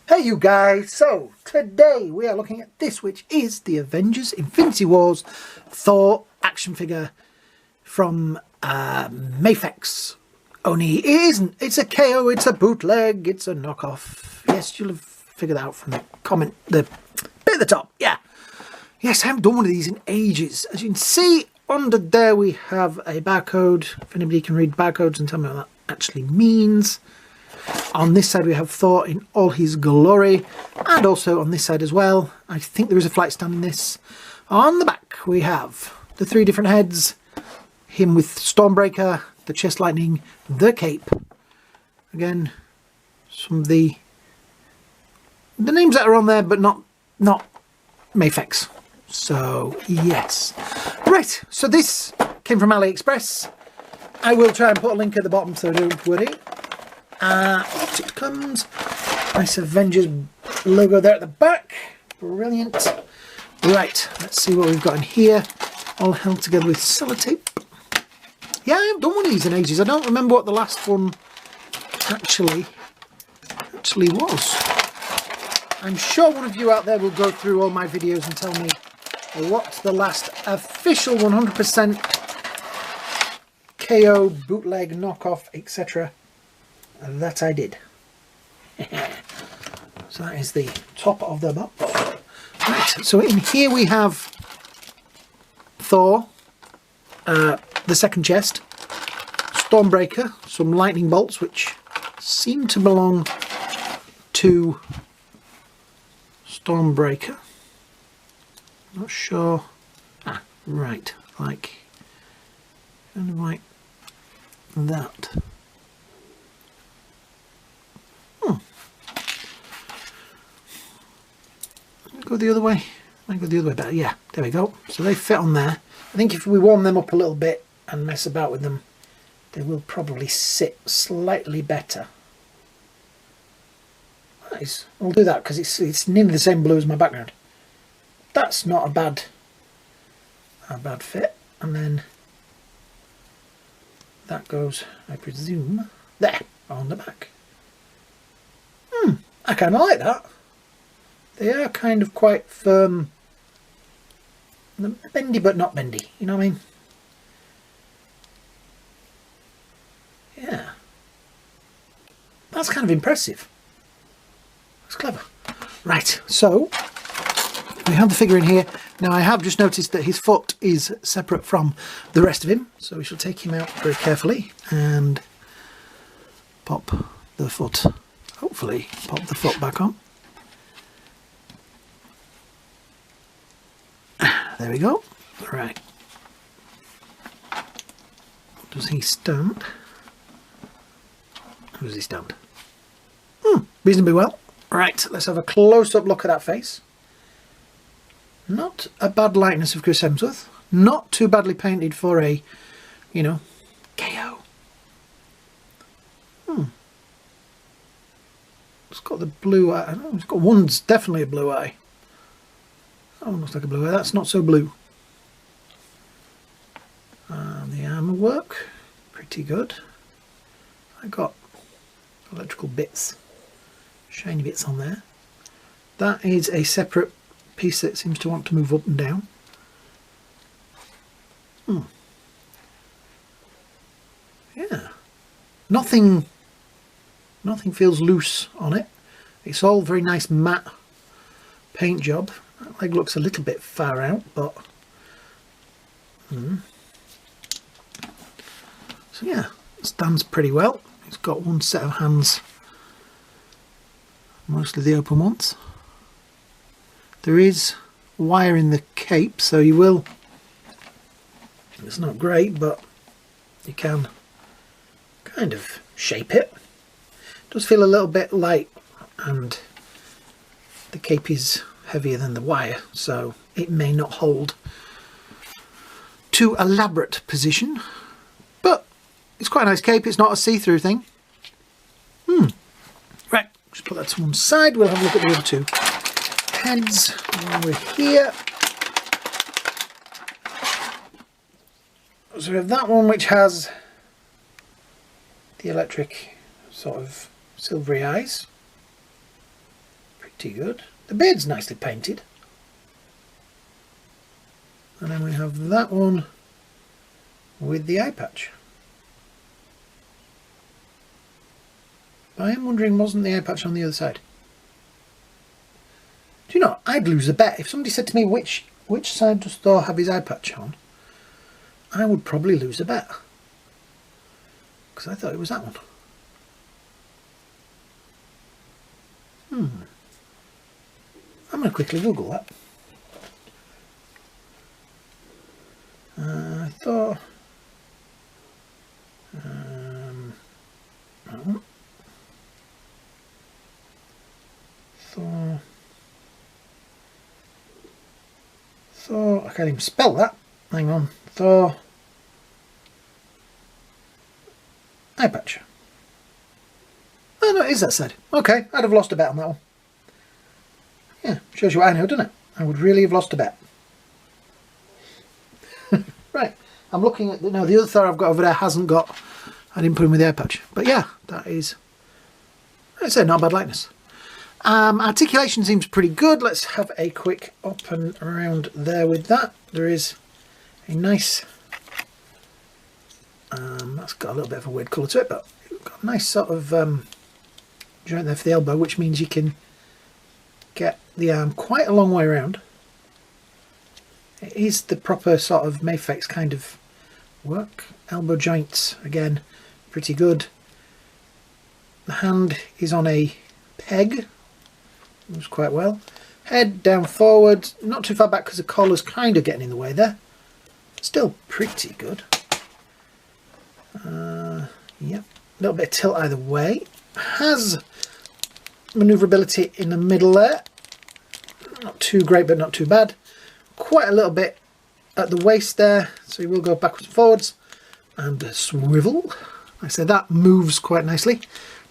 Hey you guys, so today we are looking at this, which is the Avengers Infinity Wars Thor action figure from Mafex. Only it isn't, it's a KO, it's a bootleg, it's a knockoff. Yes, you'll have figured that out from the comment, the bit at the top, yeah. Yes, I haven't done one of these in ages. As you can see, under there we have a barcode, if anybody can read barcodes and tell me what that actually means. On this side we have Thor in all his glory, and also on this side as well, I think there is a flight stand in this. On the back we have the three different heads, him with Stormbreaker, the chest lightning, the cape. Again, some of the names that are on there, but not Mafex. So yes. Right, so this came from AliExpress. I will try and put a link at the bottom so don't worry. Out it comes. Nice Avengers logo there at the back. Brilliant. Right, let's see what we've got in here. All held together with sellotape. Yeah, I haven't done one of these in ages. I don't remember what the last one actually was. I'm sure one of you out there will go through all my videos and tell me what the last official 100% KO, bootleg, knockoff, etc. that I did. So that is the top of the box. Right, so in here we have Thor, the second chest, Stormbreaker, some lightning bolts which seem to belong to Stormbreaker. Not sure. Ah, right, like kind of like that. Go the other way. Might go the other way better. Yeah, there we go. So they fit on there. I think if we warm them up a little bit and mess about with them, they will probably sit slightly better. Nice. I'll do that because it's nearly the same blue as my background. That's not a bad fit. And then that goes, I presume, there on the back. I kind of like that. They are kind of quite firm, bendy but not bendy, you know what I mean? Yeah. That's kind of impressive. That's clever. Right, so we have the figure in here. Now I have just noticed that his foot is separate from the rest of him, so we shall take him out very carefully and pop the foot, hopefully pop the foot back on. There we go. Right. Does he stand? How does he stand? Reasonably well. Right, let's have a close-up look at that face. Not a bad likeness of Chris Hemsworth. Not too badly painted for a, you know, KO. It's got the blue eye. I don't know, it's got one's definitely a blue eye. Oh, looks like a blue eye. That's not so blue. The armour work, pretty good. I got electrical bits, shiny bits on there. That is a separate piece that seems to want to move up and down. Yeah. Nothing feels loose on it. It's all very nice matte paint job. That leg looks a little bit far out, but so yeah, it stands pretty well. It's got one set of hands, mostly the open ones. There is wire in the cape, so you will, it's not great, but you can kind of shape it. It does feel a little bit light, and the cape is heavier than the wire, so it may not hold to elaborate position, but it's quite a nice cape. It's not a see-through thing. Right, just put that to one side. We'll have a look at the other two heads while we're here. So we have that one which has the electric sort of silvery eyes. pretty good. The beard's nicely painted. And then we have that one with the eye patch. But I am wondering, wasn't the eye patch on the other side? Do you know, I'd lose a bet. If somebody said to me, which side does Thor have his eye patch on? I would probably lose a bet. Because I thought it was that one. I'm going to quickly Google that. I thought... no. Thor, I can't even spell that. Hang on. Thor eye patch. Oh no, it is that side. Okay, I'd have lost a bet on that one. Yeah, shows you what I know, doesn't it? I would really have lost a bet. Right, I'm looking at the other Thor I've got over there hasn't got. I didn't put him with the eye patch, but yeah, that is. I'd say not a bad likeness. Articulation seems pretty good. Let's have a quick up and around there with that. There is a nice, that's got a little bit of a weird colour to it, but it's got a nice sort of joint there for the elbow, which means you can get the arm quite a long way around. It is the proper sort of Mafex kind of work. Elbow joints, again, pretty good. The hand is on a peg. Moves quite well. Head down forward, not too far back because the collar's kind of getting in the way there. Still pretty good. Yep, a little bit of tilt either way. Has manoeuvrability in the middle there. Not too great, but not too bad. Quite a little bit at the waist there, so you will go backwards and forwards. And a swivel. I say that moves quite nicely.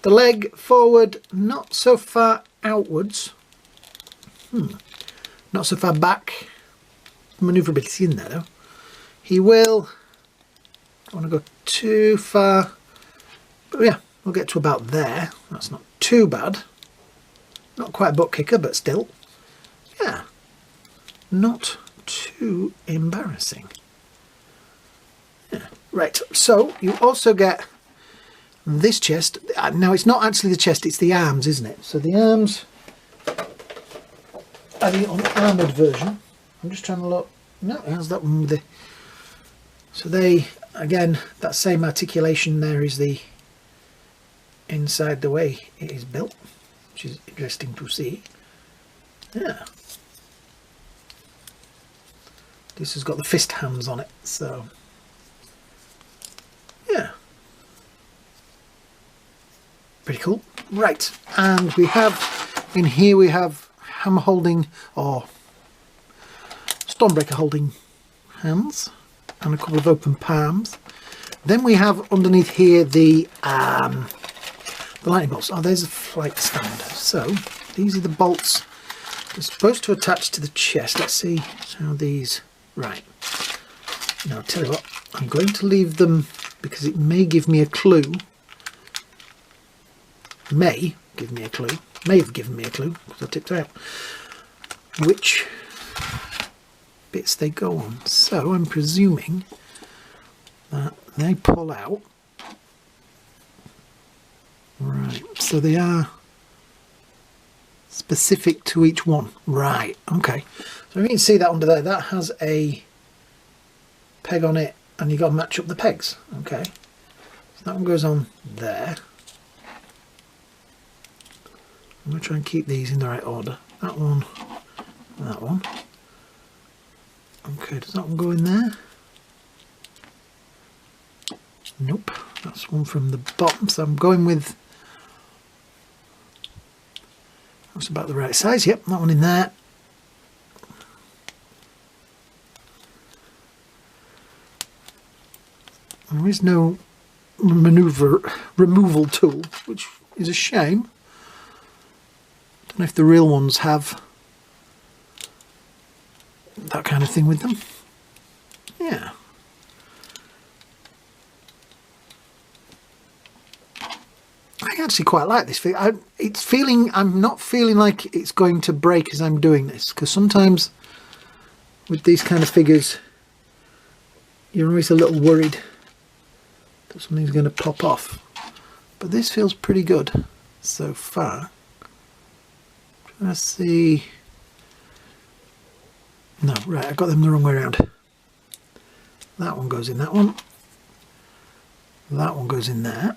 The leg forward, not so far outwards. Not so far back. Manoeuvrability in there though. He will, I don't want to go too far, but yeah, we'll get to about there. That's not too bad. Not quite a butt kicker, but still, yeah, not too embarrassing. Yeah. Right, so you also get this chest. Now it's not actually the chest, it's the arms, isn't it? So the arms are the unarmoured version. I'm just trying to look. No, how's that one with the... So they, again, that same articulation there is the inside the way it is built, which is interesting to see. Yeah. This has got the fist hands on it, so yeah. Pretty cool. Right, and we have, in here we have hammer holding, or Stormbreaker holding hands, and a couple of open palms. Then we have underneath here the lightning bolts. Oh, there's a flight stand. So these are the bolts they're supposed to attach to the chest. Let's see how these... Right. Now I'll tell you what, I'm going to leave them because it may give me a clue. May give me a clue. May have given me a clue because I tipped out which bits they go on. So I'm presuming that they pull out. Right, so they are specific to each one. Right, okay. So you can see that under there, that has a peg on it, and you've got to match up the pegs. Okay, so that one goes on there. I'm going to try and keep these in the right order. That one, that one. Okay, does that one go in there? Nope, that's one from the bottom, so I'm going with... That's about the right size. Yep, that one in there. There is no removal tool, which is a shame. Don't know if the real ones have that kind of thing with them. Yeah. actually quite like this. I'm not feeling like it's going to break as I'm doing this, because sometimes with these kind of figures you're always a little worried that something's going to pop off. But this feels pretty good so far. Let's see. No, right, I got them the wrong way around. That one goes in that one. That one goes in there.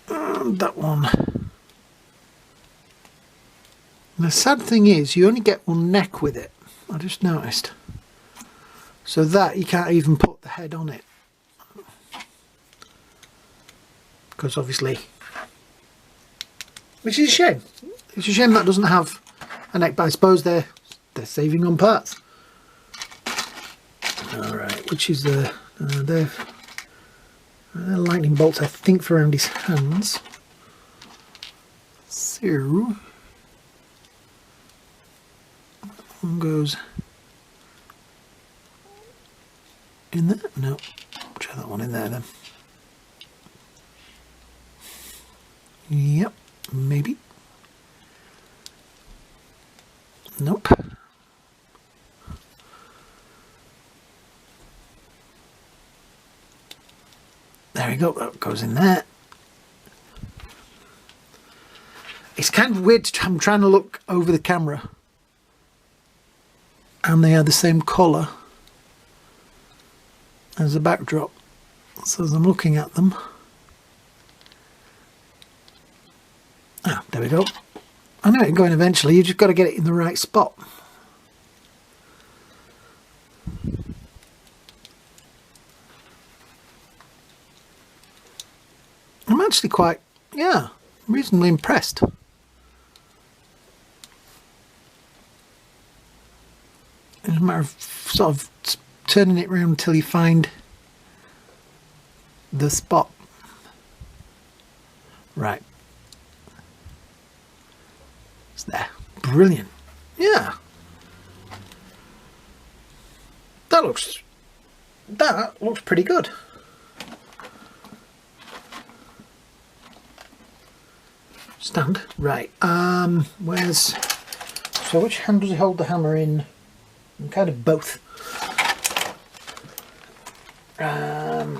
And that one. And the sad thing is, you only get one neck with it. I just noticed. So that, you can't even put the head on it. Because obviously, which is a shame. It's a shame that doesn't have a neck, but I suppose they're saving on parts. Alright, which is the they're lightning bolts, I think, for around his hands. So one goes in there. No, try that one in there then. Yep, maybe. Nope. There we go, that goes in there. It's kind of weird, I'm trying to look over the camera and they are the same colour as the backdrop. So as I'm looking at them, there we go. I know it's going eventually, you just got to get it in the right spot. I'm actually quite, reasonably impressed. It's a matter of sort of turning it around until you find the spot. Right. It's there. Brilliant. Yeah. That looks pretty good. Stand. Right. So which hand does he hold the hammer in? Kind of both. I'm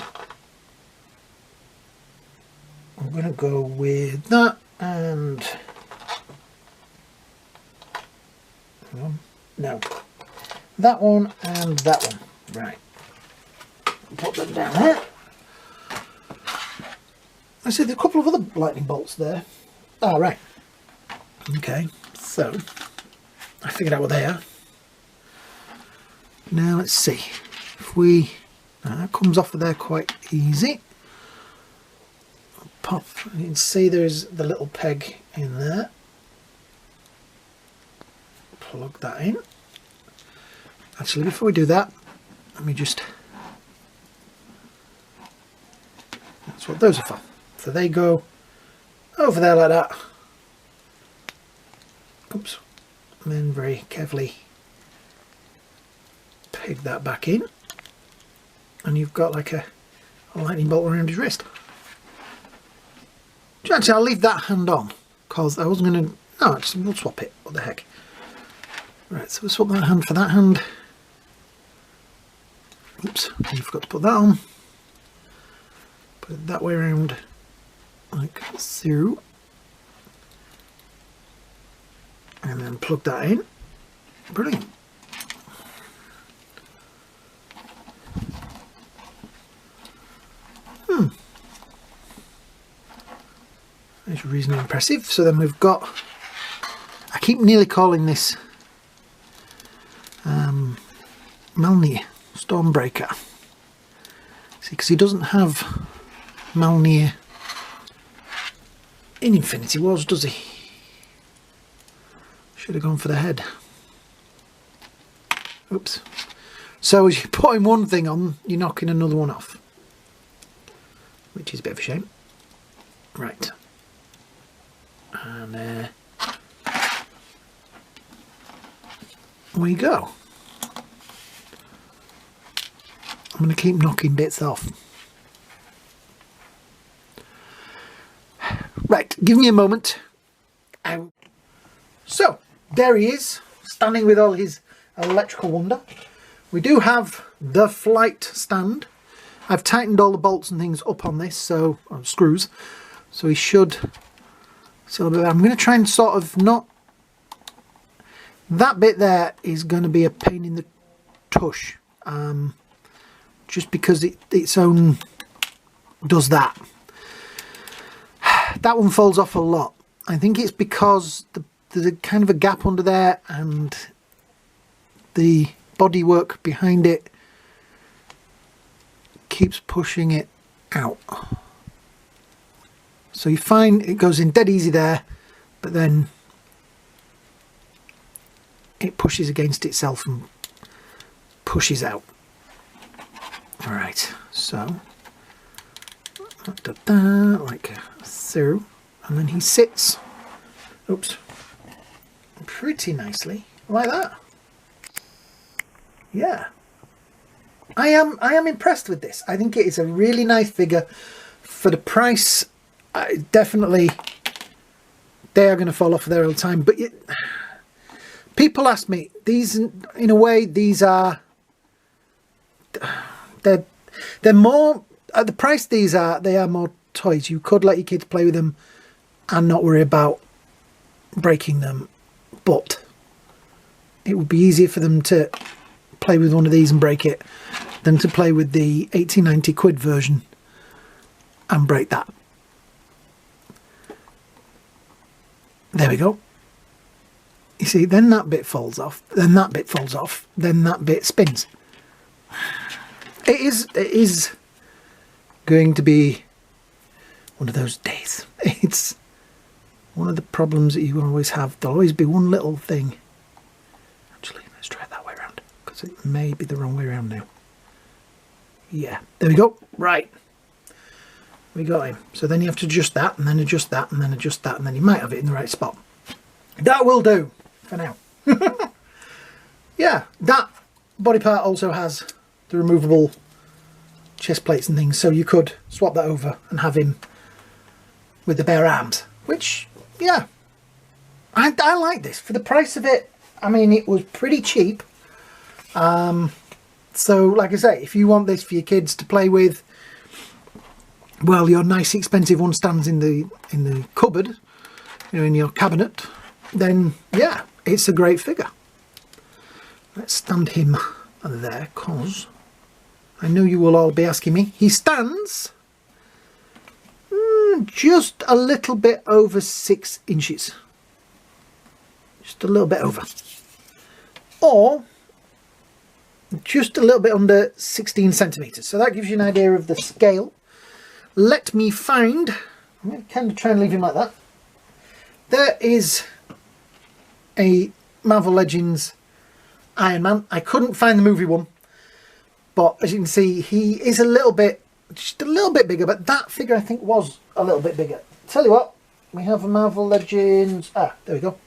going to go with that and no, that one and that one. Right. Put them down there. I see there's a couple of other lightning bolts there. Oh, right. Okay, so I figured out what they are. Now let's see if we, that comes off of there quite easy. Pop, you can see there's the little peg in there. Plug that in. Actually, before we do that, let me just, that's what those are for. So they go over there like that. Oops. And then very carefully peg that back in. And you've got like a lightning bolt around his wrist. Actually, I'll leave that hand on because I wasn't going to, no, we'll swap it. What the heck. Right, so we'll swap that hand for that hand. Oops, I forgot to put that on. Put it that way around, like so. And then plug that in. Brilliant. It's reasonably impressive. So then we've got, I keep nearly calling this Mjolnir Stormbreaker. See, because he doesn't have Mjolnir in Infinity Wars, does he? Should have gone for the head. Oops. So as you're putting one thing on, you're knocking another one off, which is a bit of a shame. Right. And we go. I'm going to keep knocking bits off. Right, give me a moment. So, there he is, standing with all his electrical wonder. We do have the flight stand. I've tightened all the bolts and things up on this, so screws. So he should. So I'm going to try and sort of not. That bit there is going to be a pain in the tush, just because its own does that. That one falls off a lot. I think it's because there's a kind of a gap under there, and the bodywork behind it keeps pushing it out. So you find it goes in dead easy there, but then it pushes against itself and pushes out. Alright, so like through, and then he sits, oops, pretty nicely like that. Yeah, I am impressed with this. I think it is a really nice figure for the price. Definitely, they are going to fall off there all the time. But people ask me, these, in a way, these are, they're more at the price these are. They are more toys. You could let your kids play with them and not worry about breaking them, but it would be easier for them to play with one of these and break it than to play with the 80-90 quid version and break that. There we go. You see, then that bit falls off, then that bit falls off, then that bit spins. It is going to be one of those days. It's one of the problems that you always have. There'll always be one little thing. Actually, let's try it that way around, because it may be the wrong way around now. Yeah, there we go. Right. We got him. So then you have to adjust that, and then adjust that, and then adjust that, and then you might have it in the right spot. That will do for now. Yeah, that body part also has the removable chest plates and things, so you could swap that over and have him with the bare arms, which, yeah, I like this. For the price of it, I mean, it was pretty cheap. So, like I say, if you want this for your kids to play with, well, your nice expensive one stands in the cupboard, you know, in your cabinet, then yeah, it's a great figure. Let's stand him there, cause I know you will all be asking me. He stands just a little bit over 6 inches. Just a little bit over. Or just a little bit under 16 centimetres. So that gives you an idea of the scale. Let me find, I'm going to kind of try and leave him like that. There is a Marvel Legends Iron Man. I couldn't find the movie one, but as you can see, he is a little bit, just a little bit bigger, but that figure I think was a little bit bigger. Tell you what, we have a Marvel Legends, there we go,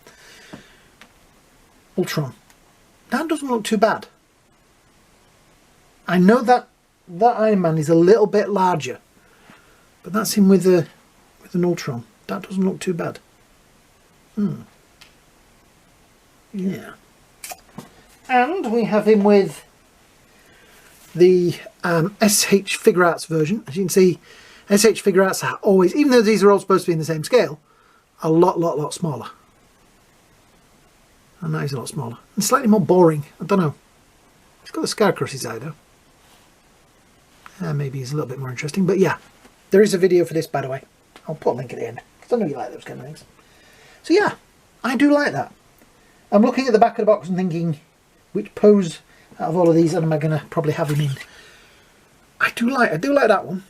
Ultron. That doesn't look too bad. I know that Iron Man is a little bit larger, but that's him with an Ultron. That doesn't look too bad. Yeah. And we have him with the SH Figure Arts version. As you can see, SH Figure Arts are always, even though these are all supposed to be in the same scale, a lot smaller. And that is a lot smaller. And slightly more boring. I don't know. He's got a scar across his eye though. Maybe he's a little bit more interesting. But yeah, there is a video for this, by the way. I'll put a link at the end, because I know you like those kind of things. So yeah, I do like that. I'm looking at the back of the box and thinking, which pose out of all of these am I going to probably have him in? I do like that one,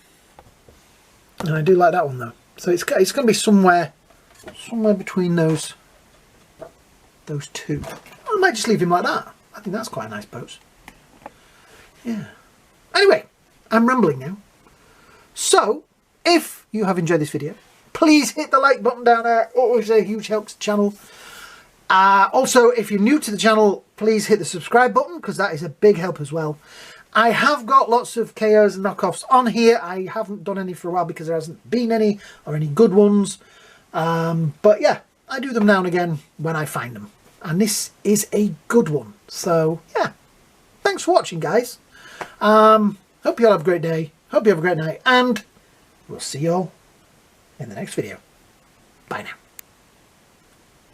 and I do like that one though. So it's going to be somewhere between those two. I might just leave him like that. I think that's quite a nice pose. Yeah. Anyway, I'm rambling now. So, if you have enjoyed this video, please hit the like button down there. Always a huge help to the channel. Also, if you're new to the channel, please hit the subscribe button, because that is a big help as well. I have got lots of KOs and knockoffs on here. I haven't done any for a while because there hasn't been any, or any good ones. But yeah, I do them now and again when I find them. And this is a good one. So yeah, thanks for watching, guys. Hope you all have a great day. Hope you have a great night. And we'll see you all in the next video. Bye now.